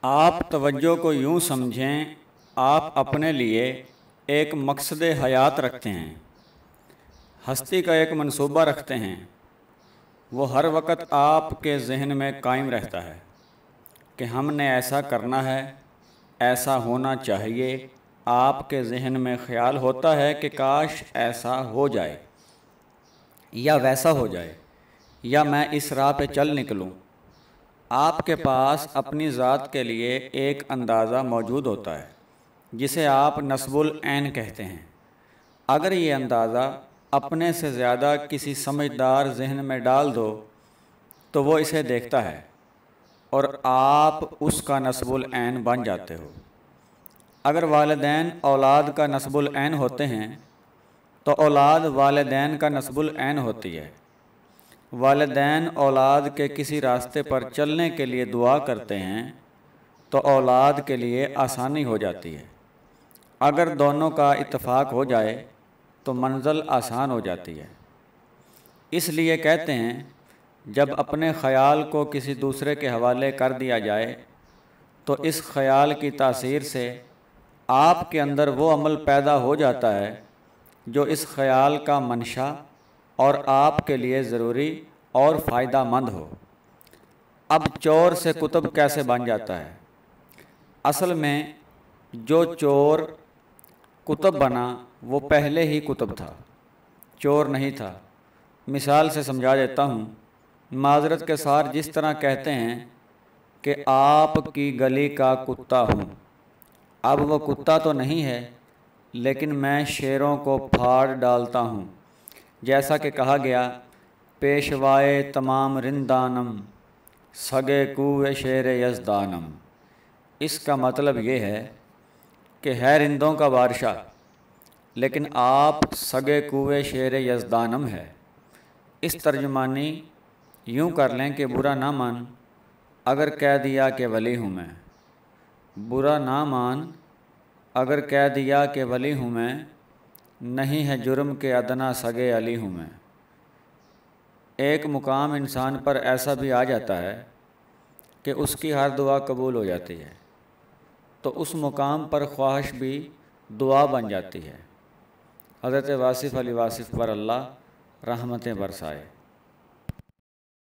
آپ توجہ کو یوں سمجھیں، آپ اپنے لیے ایک مقصد حیات رکھتے ہیں، ہستی کا ایک منصوبہ رکھتے ہیں۔ وہ ہر وقت آپ کے ذہن میں قائم رہتا ہے کہ ہم نے ایسا کرنا ہے، ایسا ہونا چاہیے۔ آپ کے ذہن میں خیال ہوتا ہے کہ کاش ایسا ہو جائے یا ویسا ہو جائے، یا میں اس راہ پہ چل نکلوں۔ آپ کے پاس اپنی ذات کے لیے ایک اندازہ موجود ہوتا ہے جسے آپ نصب العین کہتے ہیں۔ اگر یہ اندازہ اپنے سے زیادہ کسی سمجھدار ذہن میں ڈال دو تو وہ اسے دیکھتا ہے اور آپ اس کا نصب العین بن جاتے ہو۔ اگر والدین اولاد کا نصب العین ہوتے ہیں تو اولاد والدین کا نصب العین ہوتی ہے۔ والدین اولاد کے کسی راستے پر چلنے کے لیے دعا کرتے ہیں تو اولاد کے لیے آسانی ہو جاتی ہے۔ اگر دونوں کا اتفاق ہو جائے تو منزل آسان ہو جاتی ہے۔ اس لیے کہتے ہیں جب اپنے خیال کو کسی دوسرے کے حوالے کر دیا جائے تو اس خیال کی تاثیر سے آپ کے اندر وہ عمل پیدا ہو جاتا ہے جو اس خیال کا منشا اور آپ کے لیے ضروری اور فائدہ مند ہو۔ اب چور سے کتب کیسے بن جاتا ہے؟ اصل میں جو چور کتب بنا وہ پہلے ہی کتب تھا، چور نہیں تھا۔ مثال سے سمجھا دیتا ہوں۔ معذرت کے ساتھ جس طرح کہتے ہیں کہ آپ کی گلی کا کتا ہوں، اب وہ کتا تو نہیں ہے لیکن میں شیروں کو پھاڑ ڈالتا ہوں، جیسا کہ کہا گیا پیشوائے تمام رندانم سگے کوئے شیر یزدانم۔ اس کا مطلب یہ ہے کہ ہے رندوں کا بادشاہ لیکن آپ سگے کوئے شیر یزدانم ہے۔ اس ترجمانی یوں کر لیں کہ برا نہ مان اگر کہہ دیا کہ ولی ہوں میں، برا نہ مان اگر کہہ دیا کہ ولی ہوں میں، نہیں ہے جرم کے ادنا سگے علی ہوں میں۔ ایک مقام انسان پر ایسا بھی آ جاتا ہے کہ اس کی ہر دعا قبول ہو جاتی ہے، تو اس مقام پر خواہش بھی دعا بن جاتی ہے۔ حضرت واصف علی واصف پر اللہ رحمتیں برسائے۔